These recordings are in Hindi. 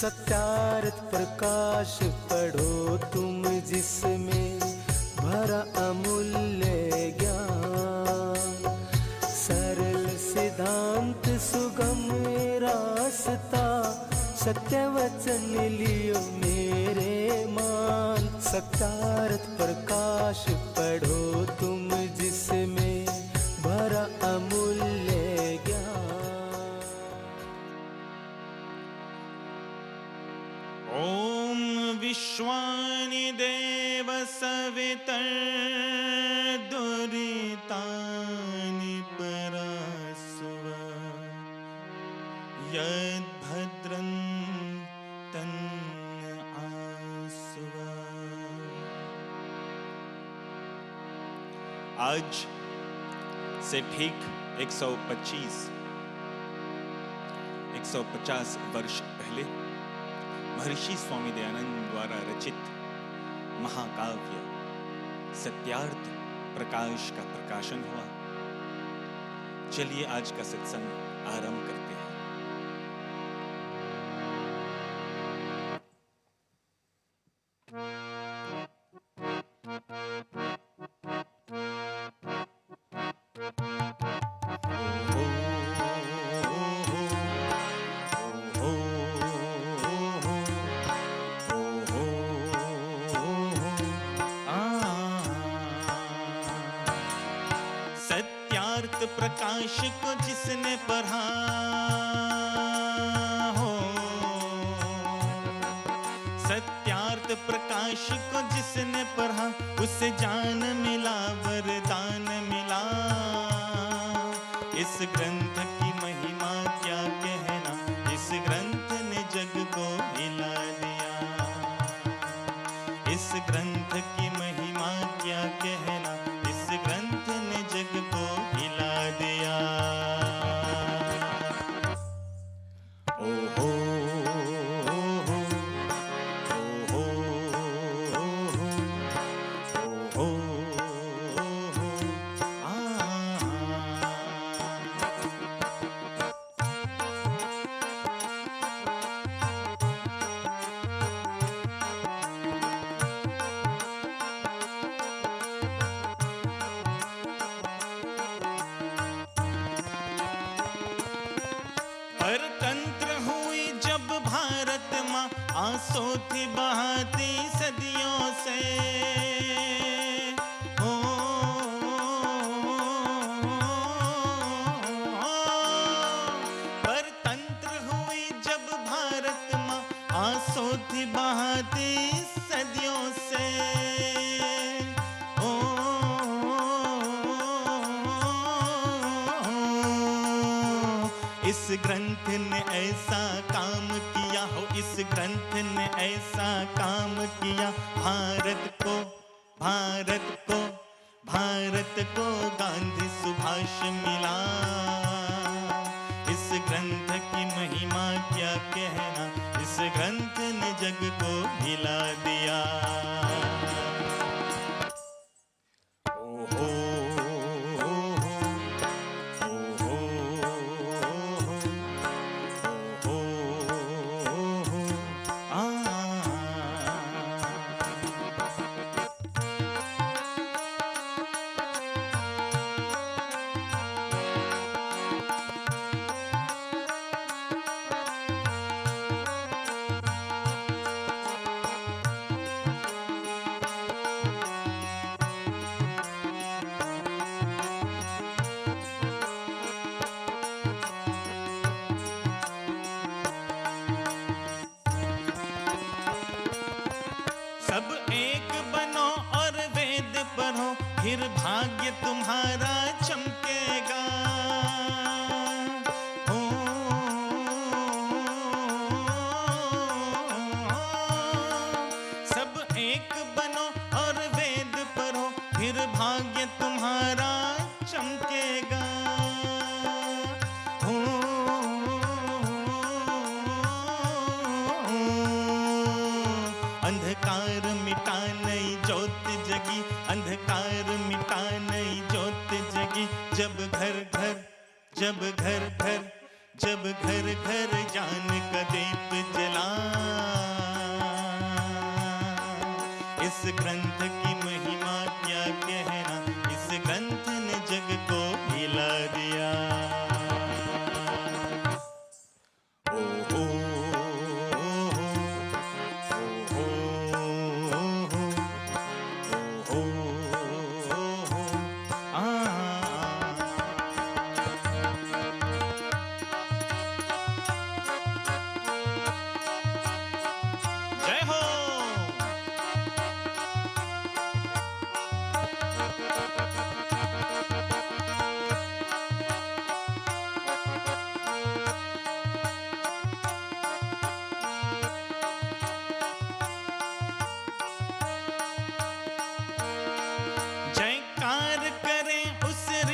सत्यार्थ प्रकाश पढ़ो तुम जिसमें भरा अमूल्य ज्ञान। सरल सिद्धांत सुगम रास्ता सत्य वचन लियो मेरे मान। सत्यार्थ प्रकाश पढ़ो तुम जिसमें भरा अमूल्य ज्ञान। ओम विश्वानि देव सवितर् दुरितानि परासुव यद्भद्रं तन्न आसुव। आज से ठीक 150 वर्ष पहले महर्षि स्वामी दयानंद द्वारा रचित महाकाव्य सत्यार्थ प्रकाश का प्रकाशन हुआ। चलिए आज का सत्संग आरंभ करते हैं। प्रकाश को जिसने पढ़ा हो, सत्यार्थ प्रकाश को जिसने पढ़ा उसे ज्ञान मिला वरदान मिला। इस ग्रंथ की महिमा क्या कहना, इस ग्रंथ ने जग को हिला दिया। इस ग्रंथ की महिमा क्या कहना, इस ग्रंथ ने जग को हिला दिया। ओ हो परतंत्र हुई जब भारत माँ आंसू थी बहाती सदियों से। हो परतंत्र हुई जब भारत माँ आंसू थी बहाती सदियों से। इस ग्रंथ ने ऐसा काम किया हो, इस ग्रंथ ने ऐसा काम किया। भारत को गांधी सुभाष मिला। इस ग्रंथ की महिमा क्या कहना, इस ग्रंथ ने जग को हिला दिया। फिर भाग्य तुम्हारा चमकेगा। हो सब एक बनो और वेद पढ़ो, फिर भाग्य तुम्हारा चमकेगा। हो अंधकार मिटा नई ज्योत जगी, अंधकार मिटा नई ज्योत जगी। जब घर घर जब घर घर ज्ञान का दीप जला, इस ग्रंथ की महिमा क्या कहना, इस ग्रंथ ने जग को हिला दिया। ओ हो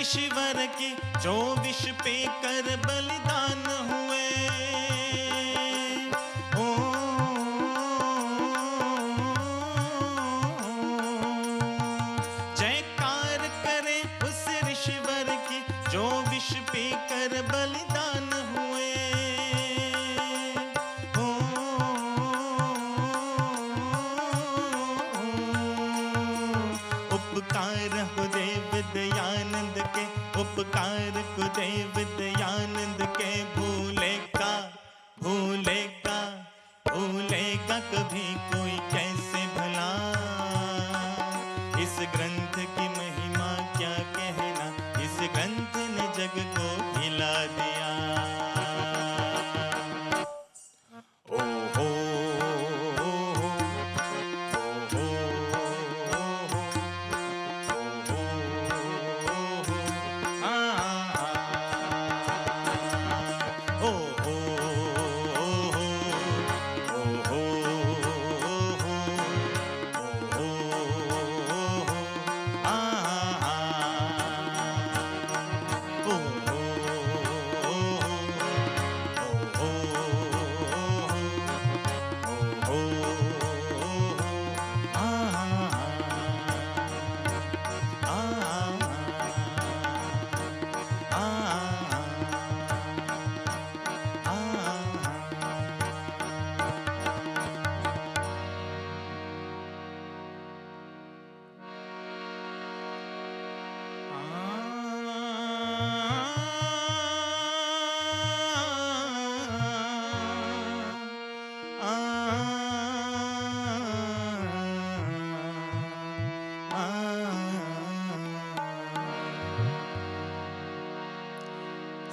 ईश्वर के जो विष पे कर बलिदान हुए। ओ जयकार करे उस ईश्वर की जो विष पे कर बलिदान हुए। उपकार हो देव दयानंद के, उपकार को देव दयानंद के, भूलेगा कभी कोई कैसे भला। इस ग्रंथ की महिमा क्या कहना, इस ग्रंथ ने जग को हिला दिया। ओ हो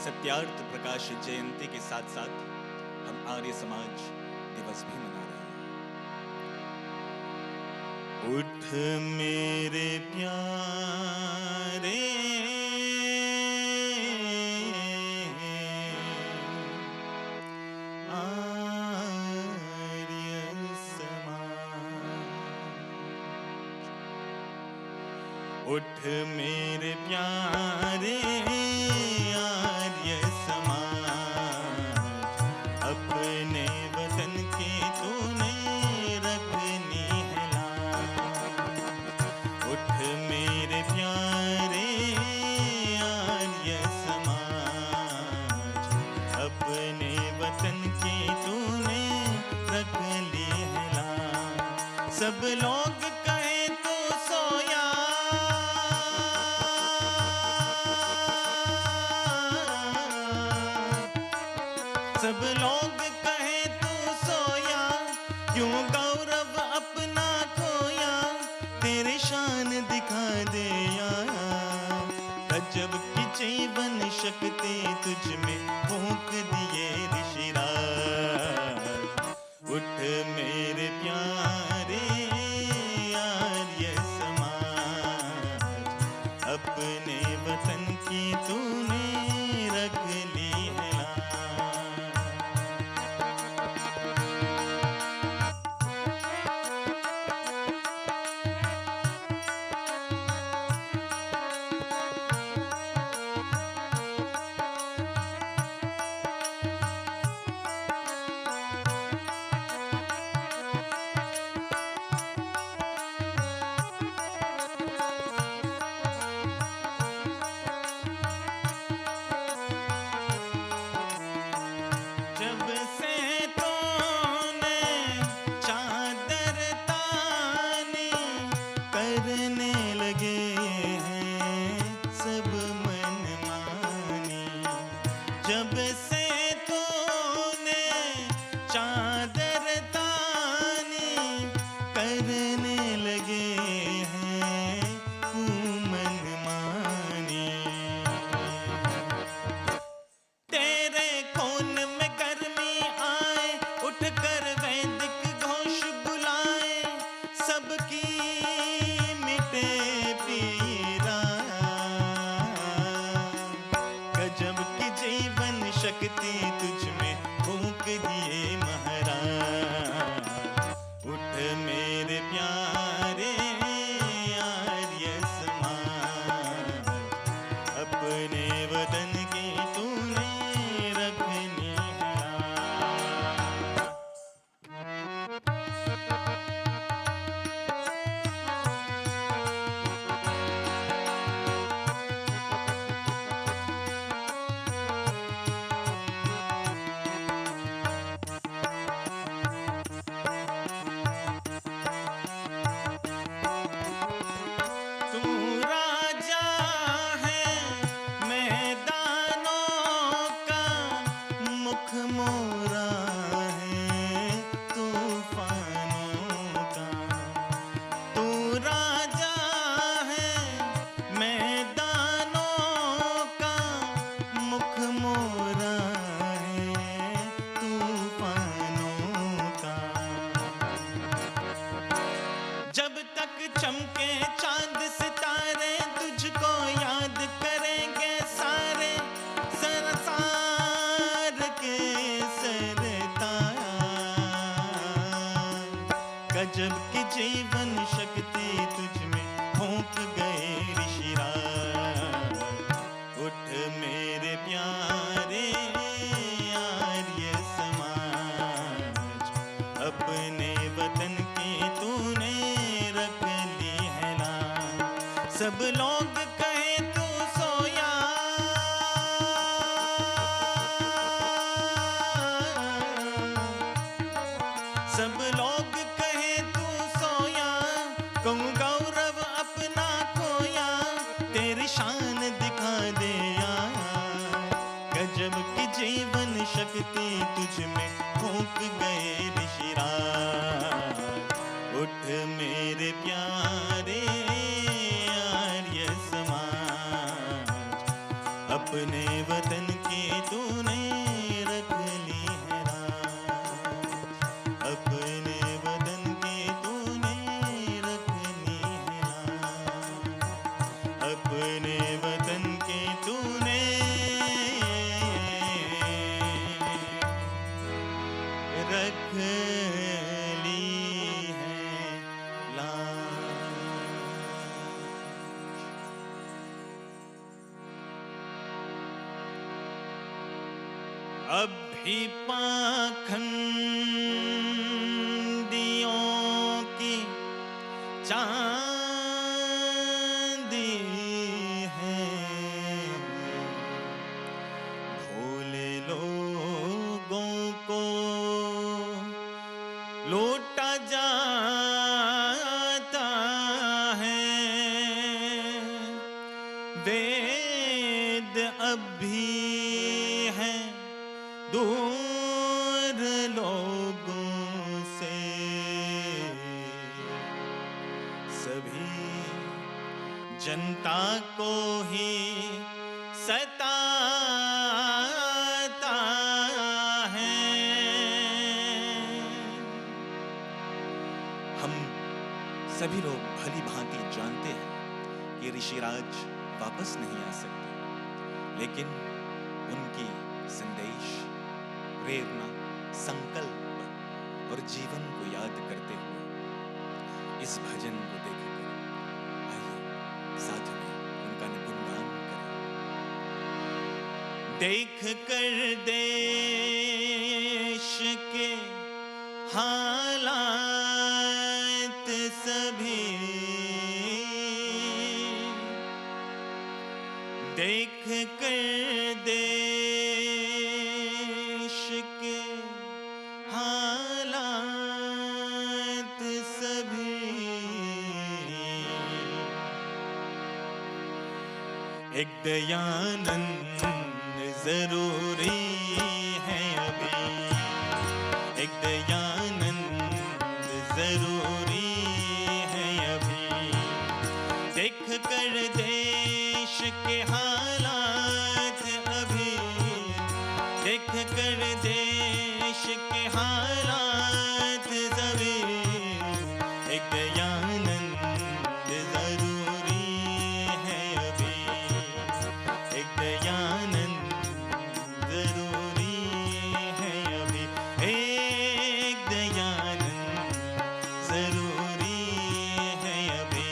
सत्यार्थ प्रकाश जयंती के साथ साथ हम आर्य समाज दिवस भी मना रहे हैं। उठ मेरे प्यारे आर्य समाज, उठ मेरे प्यारे आर्य समाज, अपने वतन की तूने रखनी है लाज। उठ मेरे प्यारे आर्य समाज, अपने वतन की तूने रख ली है लाज। सब लोग कहे तो सोया, सब लोग कहे तू सोया, क्यों गौरव अपना खोया, तेरे शान दिखा दे आया। गजब की जीवन शक्ति तुझ में फूंक दिए ऋषिराज। उठ मेरे प्यारे आर्य समाज, अपने वतन की तूने रख ली है लाज। जब से तूने चादर तानी करने लगे हैं तू मनमानी। तेरे खून में गर्मी आए उठकर वैदिक घोष बुलाए, सबकी मिटे पीरा। गजब की जीवन शक्ति तुझ में फूंक दिए महाराज। उठ मेरे प्यारे आर्य समाज, अपने वतन की तूने रखनी है लाज। तू राजा है मैदानों का, मुख मोरा है तूफानों का। तू राजा है मैदानों का, मुख मोरा है तूफानों का। जब तक चमके चांद सितारे तुझको याद करेंगे सारे, संसार के सरताज। गजब की जीवन शक्ति तुझ में फूंक गए ऋषिराज। उठ मेरे प्यारे आर्य समाज, अपने वतन की तूने रख ली है लाज। सब लोग कहे तू सोया, सब लोग कहे तू सोया, कहूँ गौरव अपना खोया, तेरी शान दिखा दे यार। गजब की जीवन शक्ति तुझ में फूंक गए ऋषिराज। उठ मेरे प्यारे आर्य समाज, अपने वतन की तूने रख ली है लाज। अपने वतन की तूने रख ली है लाज। अपने वतन की तूने रख ली है लाज। अब भी पाखंडियों की चांदी है, भोले लोगों को लूटा जाता है। वेद अब भी हैं दूर लोगों से, सभी जनता को ही सताता है। हम सभी लोग भली भांति जानते हैं कि ऋषिराज वापस नहीं आ सकते, लेकिन उनकी संदेश, प्रेरणा, संकल्प और जीवन को याद करते हुए इस भजन को देखकर आइए साथ में उनका गुणगान करें। देख कर देश के हालात सभी, देख कर देश के हालात सभी, एक दयानंद जरूरी देख कर देश के हालात सभी, एक दयानंद जरूरी है अभी, एक दयानंद जरूरी है अभी, एक दयानंद जरूरी है अभी।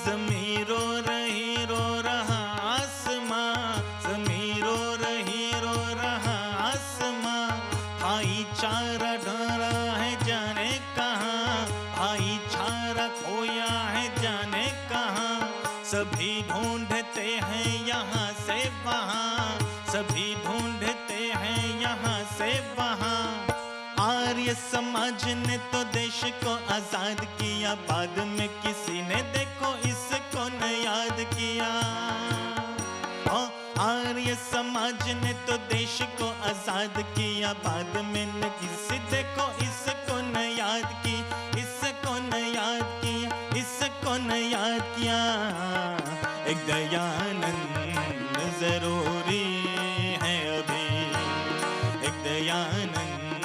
ज़मीरो रही रो रहा आसमां, ज़मीरो रही रो रहा आसमां, भाईचारा ढरा है जाने कहाँ, भाईचारा खोया है जाने कहाँ, सभी ढूंढते हैं यहाँ से वहाँ, सभी ढूंढते हैं यहाँ से वहाँ। आर्य समाज ने तो देश को आजाद किया, बाद में किसी ने देखो इसको न याद किया। आर्य समाज ने तो देश को आजाद किया, बाद में न किसी देखो इसको न याद की, इसको न याद किया, इसको न याद किया। एक दयानंद जरूरी है अभी, एक दयानंद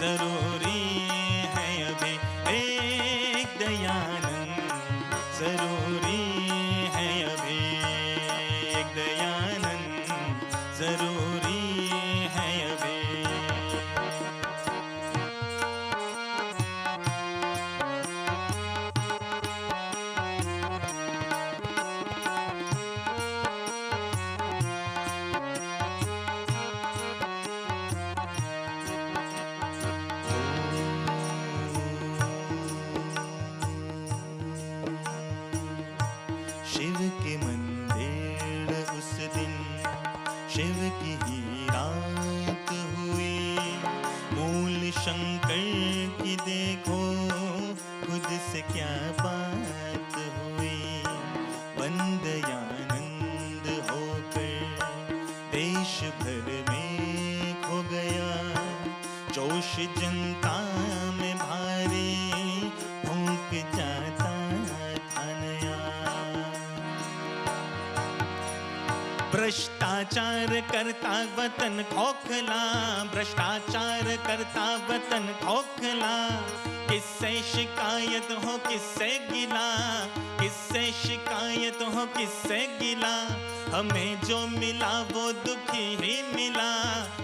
जरूरी है अभी, एक दयानंद जरूरी है अभी, एक दयानंद जरूरी है अभी। शिव के मंदिर उस दिन शिव की ही रात हुई, मूल शंकर की देखो खुद से क्या बात हुई। बंदयानंद होकर देश भर में खो गया, जोश जनता में भारी फूंक जाता था नया। भ्रष्टाचार करता वतन खोखला, भ्रष्टाचार करता वतन खोखला, किससे शिकायत हो किससे गिला, किससे शिकायत हो किससे गिला। हमें जो मिला वो दुखी ही मिला,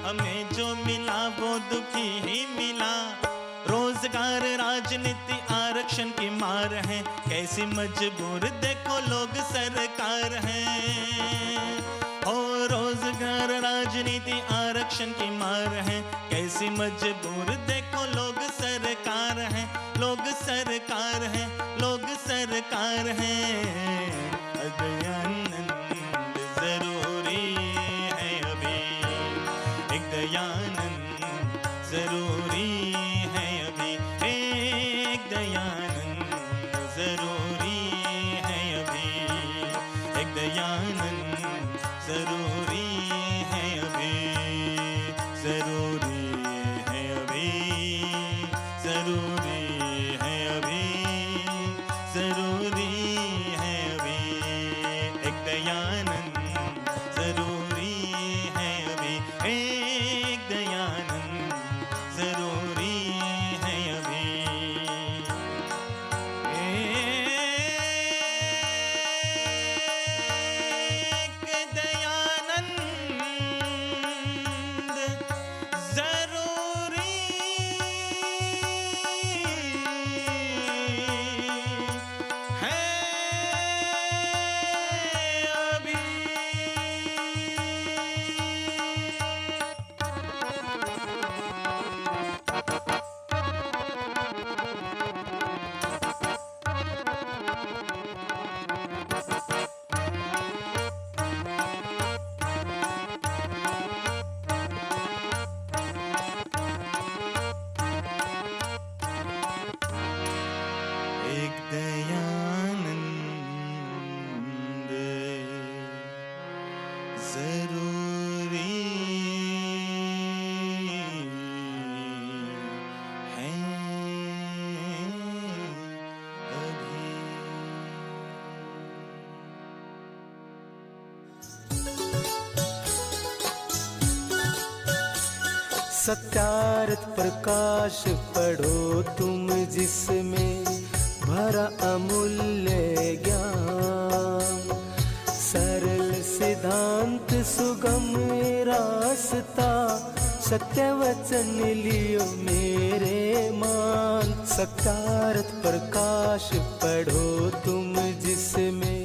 हमें जो मिला वो दुखी ही मिला। रोजगार राजनीति आरक्षण की मार है, कैसी मजबूर देखो लोग सरकार है। ओ रोजगार राजनीति आरक्षण की मार है, कैसी मजबूर देखो लोग सरकार है, लोग सरकार है, लोग सरकार है। दयानंद जरूरी है अभी, एक दयानंद जरूरी है अभी, एक दयानंद जरूरी है अभी, एक दयानंद जरूरी है अभी, जरूरी है अभी, जरूरी है अभी, जरूरी है अभी, एक दयानंद जरूरी है अभी, एक दयानंद जरूरी सत्यार्थ प्रकाश पढ़ो तुम जिसमें भरा अमूल्य ज्ञान। सरल सिद्धांत सुगम रास्ता, सत्य वचन लियो मेरे मान। सत्यार्थ प्रकाश पढ़ो तुम जिसमें